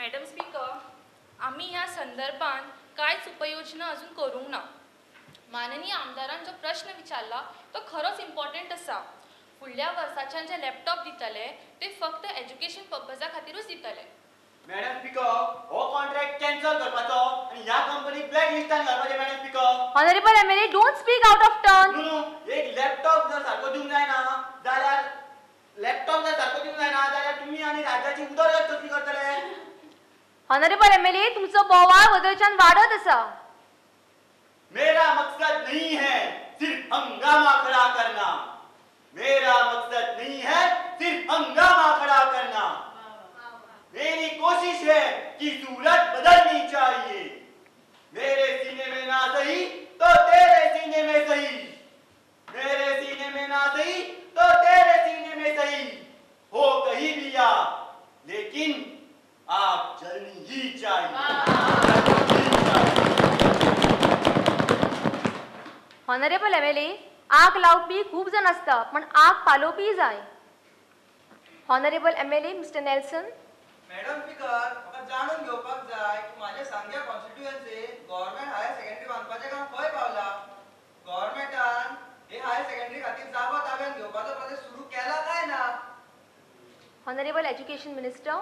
Madam speaker, आम्ही ह्या संदर्भात कांयच उपाययोजना अजून करूंक ना. माननीय आमदारान जो प्रश्न विचारला तो खरोच इम्पॉर्टंट आसा. फुडल्या वर्साच्यान जे लॅपटॉप दितले ते फक्त एज्युकेशन पर्पजा खातीरूच दितले. मॅडम स्पीकर, हो कॉन्ट्रॅक्ट कॅन्सल करपाचो आणि ह्या कंपनीक ब्लॅक लिस्टान घालपाचें. Madam speaker. Honourable MLA, don't speak out of turn. न्हू, एक लॅपटॉप जर सारको दिवंक जायना जाल्यार तुम्ही आणि राज्याची उदरगत कशी करतले? ऑनरेबल एमएलए, तुमचो बोवाळ वदळच्यान वाडत आसा. मेरा मकसद नहीं है सिर्फ हंगामा खड़ा करना. मेरा मकसद नहीं है सिर्फ हंगामा खड़ा करना. मेरी कोशिश है कि सूरत बदलनी चाहिए. मेरे सीने में ना सही तो तेरे सीने में सही. मेरे सीने में ना सही तो तेरे सीने में सही. हो कहीं भी या, लेकिन आग जलनी ही चाहिए. ऑनरेबल एमएलए, आग लावपी खूप जण असतात पण आग पालोवपी जाय. Honourable MLA mister Nelson. Madam speaker, म्हाका जाणून घेवपाक जाय की माझ्या सांग्या कॉन्स्टिट्युएन्सीत गव्हर्नमेंट हायर सेकंडरी बांदपाचें काम खंय पावला. गव्हर्नमेंटान हे हायर सेकंडरी खातीर जागो ताब्यात घेवपाचो प्रोसेस सुरू केला काय ना? Honourable education minister.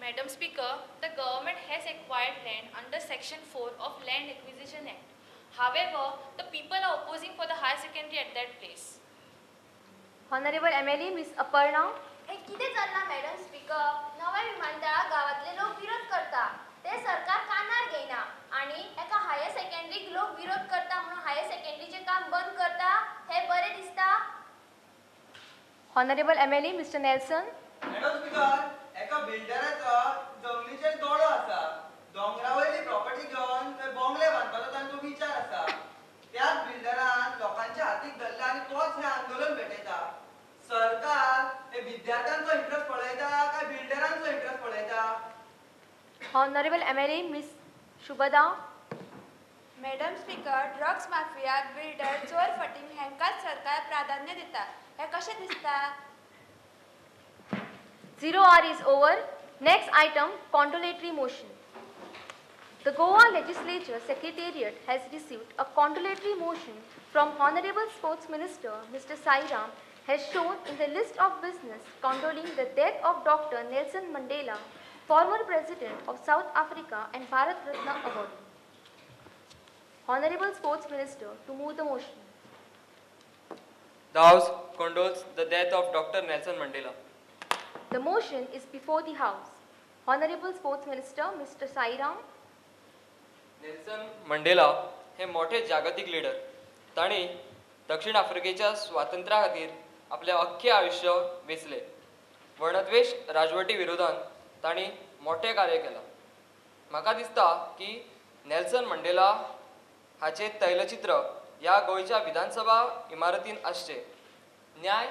Madam Speaker, the government has acquired land under Section 4 of Land Acquisition Act. However, the people are opposing for the higher secondary at that place. Honourable MLA miss Aparna. हे कितें चल्लां madam speaker? नव्या विमानतळाक गांवांतले लोक विरोध करता. ते सरकार कानार घेयना आनी एका हायर सेकंडरीक लोक विरोध करता म्हणून हायर सेकंडरीचें काम बंद करता. हे बरें दिसता? Honourable MLA mister Nelson. Madam speaker, एका बिल्डराचो जमनीचेर दोळो आसा. दोंगरावयली प्रॉपर्टी घेवन थंय बंगले बांदपाचो तांचो विचार आसा. त्याच बिल्डरान लोकांच्या हातीक धरला आनी तोच हे आंदोलन भेटयता. सरकार हे विद्यार्थ्यांचो इंट्रस्ट पळयता काय बिल्डरांचो इंट्रस्ट पळयता? Honourable MLA miss Shubhada. Madam speaker, drugs माफियाक बिल्डर चोर फटींग हेंकाच सरकार प्राधान्य दिता. हे कशें दिसता? 0 is over. Next item, condolatory motion. The Goa Legislature Secretariat has received a condolatory motion from Honorable Sports Minister Mr. Sairam has shown in the list of business condoling the death of Dr. Nelson Mandela, former President of South Africa and Bharat Ratna Award. Honorable Sports Minister to move the motion. The House condoles the death of Dr. Nelson Mandela. The motion is before the House. Honorable Sports Minister Mr. Sairam. Nelson Mandela हे मोठे जागतिक leader. ताणी दक्षिण आफ्रिकेच्या स्वातंत्र्या खातीर आपले अख्खे आयुष्य वेचले. वर्णद्वेष राजवटी विरोधात ताणी मोठे कार्य केला. म्हाका दिसता की नेल्सन मंडेला हाचे तैलचित्र ह्या गोंयच्या विधानसभा इमारतीन आसचे. न्याय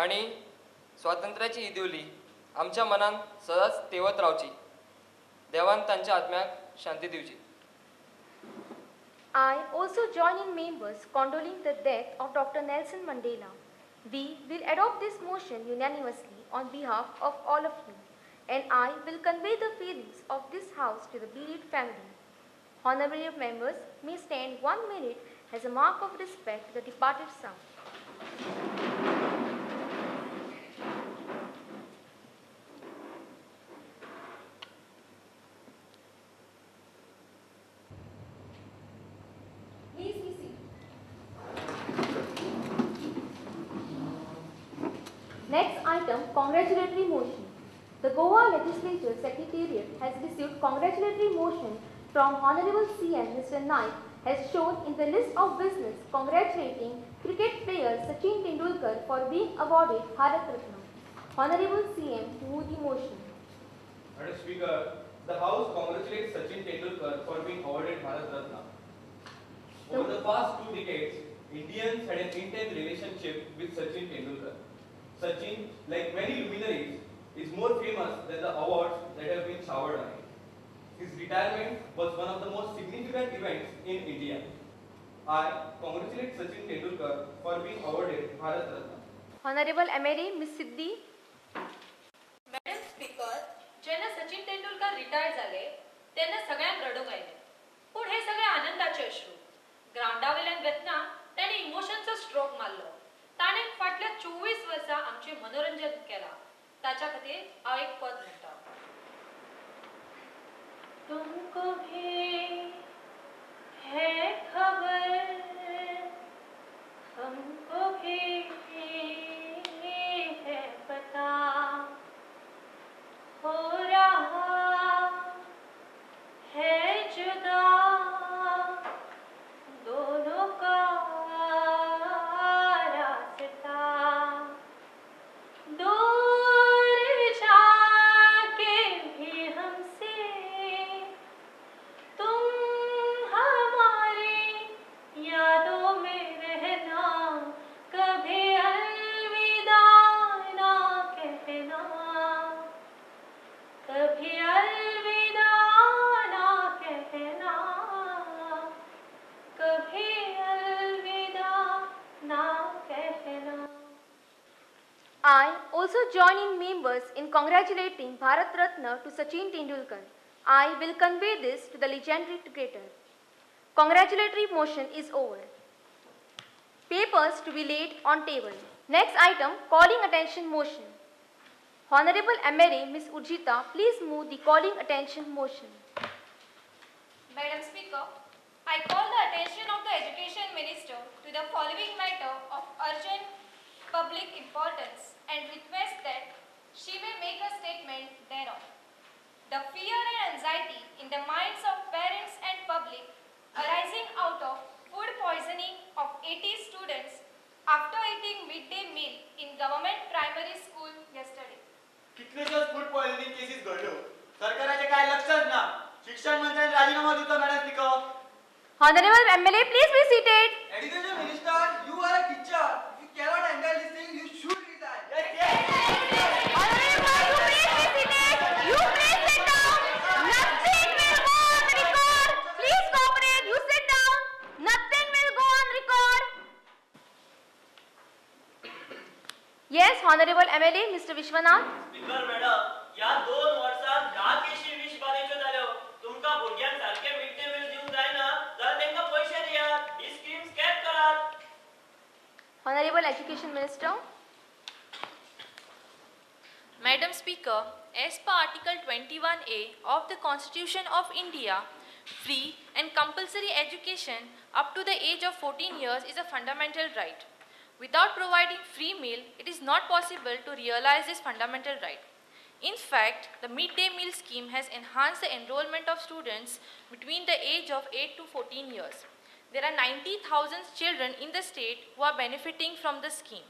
आणि स्वातंत्र्याची ही दिवली आमच्या मनान सदांच तेवत रावची. देवान तांच्या आत्म्याक शांती दिवची. I also join in members condoling the death of Dr. Nelson Mandela. We will adopt this motion unanimously on behalf of all of you, and I will convey the feelings of this House to the bereaved family. Honorable members may stand 1 minute as a mark of respect to the departed son. Next item, congratulatory motion. The Goa Legislature Secretariat has received congratulatory motion from Honorable CM Mr. Naik has shown in the list of business congratulating cricket player Sachin Tendulkar for being awarded Bharat Ratna. Honorable CM to move the motion. Madam Speaker, the House congratulates Sachin Tendulkar for being awarded Bharat Ratna. Over the past 2 decades, Indians had an intense relationship with Sachin Tendulkar. Sachin, like many luminaries, is more famous than the awards that have been showered on him. His retirement was one of the most significant events in India. I congratulate Sachin Tendulkar for being awarded Bharat Ratna. Honorable MLA Ms. Siddhi. Madam Speaker, जेन्ना Sachin Tendulkar Tendulkar retire झाले तेन्ना सगळ्यांक रडूंक आयलें. पूण हे सगळे आनंदाचे अश्रू. ग्रावंडावयल्यान वेतना ताणें इमोशनचो स्ट्रोक मारलो. ताणें फाटल्या 24 वर्सां आमचें मनोरंजन केलां. ताच्या खातीर हांव एक पद म्हणटा. तुमको भी है खबर, हमको भी है पता, हो रहा है जुदा दोनों का रास्ता, दूर जाके भी हमसे तुम हमारी यादों में रहना, कभी अलविदा ना कहना, कभी अलविदा ना कहना, कभी अलविदा ना कहना. I also join in members in congratulating Bharat Ratna to Sachin Tendulkar. I will convey this to the legendary cricketer. Congratulatory motion is over. Papers to be laid on table. Next item, calling attention motion. Honorable MLA Ms. Urjita, please move the calling attention motion. Madam Speaker, I call the attention of the Education Minister to the following matter of urgent public importance and request that she may make a statement thereon. The fear and anxiety in the minds of parents and public arising out of food poisoning of 80 students after eating midday meal in government primary school yesterday. कितलेशेच food poisoning cases घडल्यो. सरकाराचे काय लक्षच ना. शिक्षण मंत्र्याने राजीनामा दिलो madam speaker. Honorable MLA, please be seated. Education Minister, you are a teacher. If you cannot handle this thing, you should resign. Honorable, you please be seated. You please sit down. Nothing will go on record. Please cooperate. You sit down. Nothing will go on record. Yes, Honorable MLA, Mr. Vishwanath. Speaker madam, या 2 वर्सांत 10 केशी विष बाधेच्यो जाल्यो. तुमकां भुरग्यांक सारखे mid day meal दिवंक जायना जाल्यार तांकां पयशे दियात. ही scheme स्कॅप Karat. Honorable Education Minister. Madam Speaker, as per Article 21A of the Constitution of India, free and compulsory education up to the age of 14 years is a fundamental right. Without providing free meal, it is not possible to realize this fundamental right. In fact, the midday meal scheme has enhanced the enrollment of students between the age of 8 to 14 years. There are 90,000 children in the state who are benefiting from the scheme.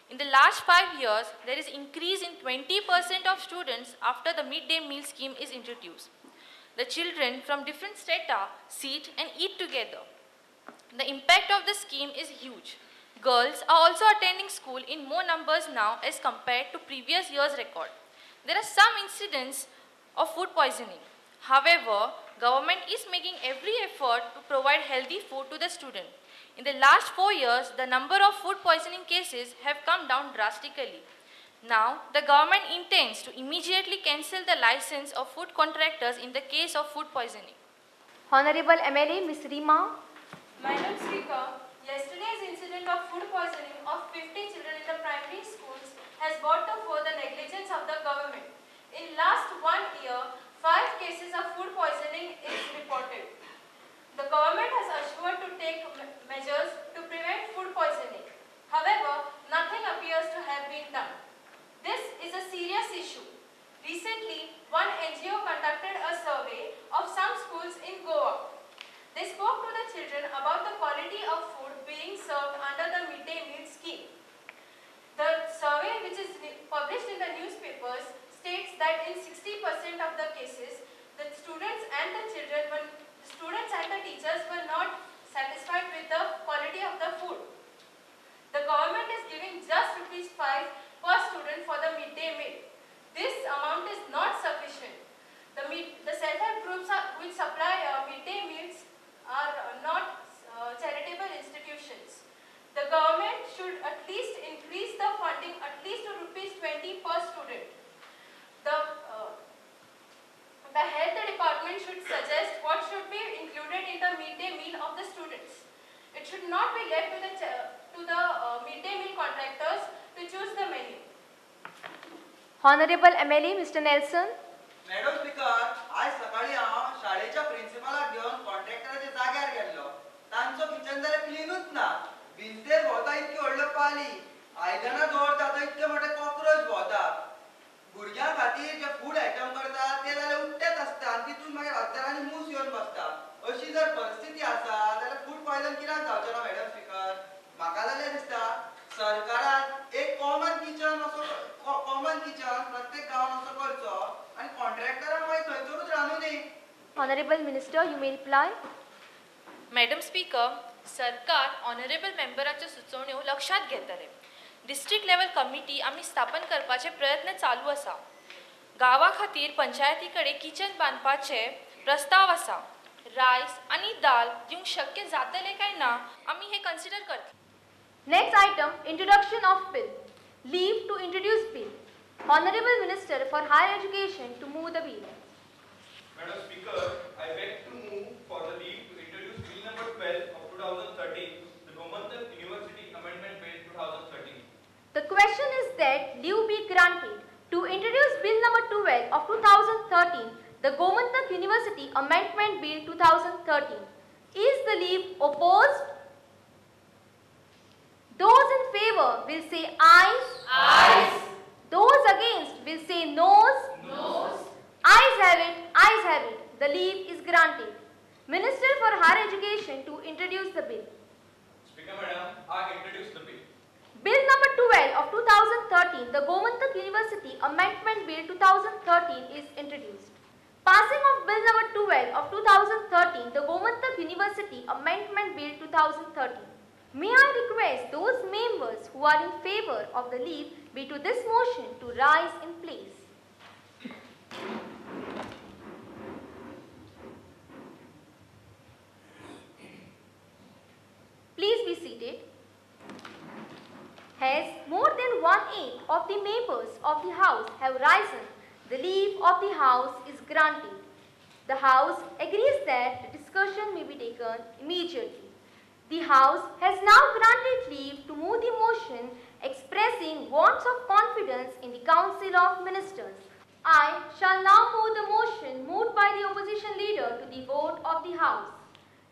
In the last 5 years, there is increase in 20% of students after the midday meal scheme is introduced. The children from different strata sit and eat together. The impact of the scheme is huge. Girls are also attending school in more numbers now as compared to previous year's record. There are some incidents of food poisoning. However, government is making every effort to provide healthy food to the student. In the last 4 years, the number of food poisoning cases have come down drastically. Now, the government intends to immediately cancel the license of food contractors in the case of food poisoning. Honorable MLA Ms. Rima. Madam Speaker, yesterday's incident of food poisoning of 50 children in the primary schools has brought to fore the negligence of the government. In last 1 year, 5 cases of food poisoning is reported. The government has assured to take measures to prevent food poisoning. However, nothing appears to have been done. This is a serious issue. Recently, one NGO conducted a survey of some schools in Goa. They spoke to the children about the quality of food being served under the midday meal scheme. The survey, which is published in the newspapers, states that in 60% of the cases, the students and the teachers were not satisfied with the quality of the food. The government is giving just ₹5 per student for the midday meal. This amount is not sufficient. The self-help groups which supply midday meals are not charitable institutions. The government should at least increase the funding at least to ₹20 per student. The should not be left to the midday meal contractors to choose the menu. Honorable MLA Mr. Nelson. Madam speaker, आज सकाळी हांव शाळेच्या प्रिन्सिपलाक घेवन कॉन्ट्रॅक्टराच्या जाग्यार गेल्लो. तांचो kitchen जाल्यार क्लीनूच ना. भिंतेर भोंवता इतकी व्हडलो पाली, आयदनां दवरता थंय इतके मोठे कॉक्रोच भोंवता. भुरग्यां खातीर जे फूड आयटम करता ते जाल्यार उक्तेच आसता आनी तितून मागीर हत्यारांनी मूस येवन बसता. अशी जर परिस्थिती आसा जाल्यार फूड पॉयझन कित्याक जावचें ना मॅडम स्पीकर? म्हाका जाल्यार दिसता सरकारान एक कॉमन किचन प्रत्येक गांवांत असो करचो आनी कॉन्ट्रॅक्टरांक मागीर थंयसरूच रांदूं दी. Honorable Minister, you may reply. Madam speaker, सरकार ऑनरेबल मेंबराच्यो सुचोवण्यो लक्षात घेतले. डिस्ट्रिक्ट लेवल कमिटी आमी स्थापन करपाचे प्रयत्न चालू आसा. गांवा खातीर पंचायती कडेन किचन बांदपाचे प्रस्ताव आसा. रायस आनी दाल दिवंक शक्य जातले काय ना आमी हे कन्सिडर करतले. Next item, introduction of bill. Leave to introduce bill. Honorable Minister for Higher Education to move the bill. Madam Speaker, I beg to move for the leave to introduce Bill number 12 of 2013, the Gomantak University Amendment Bill 2013. The question is that leave be granted to introduce bill number 12 of 2013, the Gomantak University Amendment Bill 2013. Is the leave opposed? Those in favor will say ayes. Ayes. Those against will say noes. Noes. Ayes have it. Ayes have it. The leave is granted. Minister for Higher Education to introduce the bill. Speaker Madam, I introduce the bill. Bill number 12 of 2013, the Gomantak University Amendment Bill 2013 is introduced. Passing of Bill number 12 of 2013, the Gomantak University Amendment Bill 2013. May I request those members who are in favor of the leave be to this motion to rise in place. Please be seated. As more than 1/8 of the members of the House have risen, the leave of the House is granted. The House agrees that the discussion may be taken immediately. The House has now granted leave to move the motion expressing votes of confidence in the Council of Ministers. I shall now move the motion moved by the opposition leader to the vote of the House.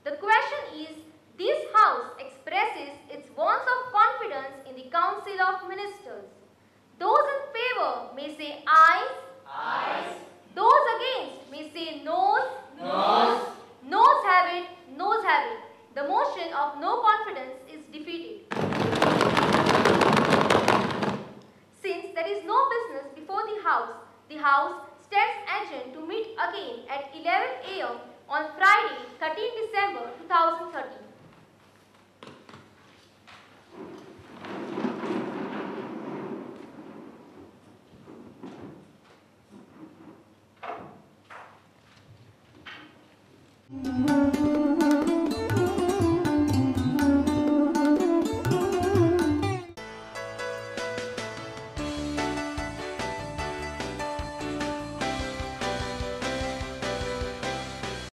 The question is, this House expresses its votes of confidence in the Council of Ministers. Those in favor may say ayes. Ayes. Those against may say noes. Noes. Noes have it. Noes have it. The motion of no confidence is defeated. Since there is no business before the House stands adjourned to meet again at 11 a.m. on Friday, 13 December 2013.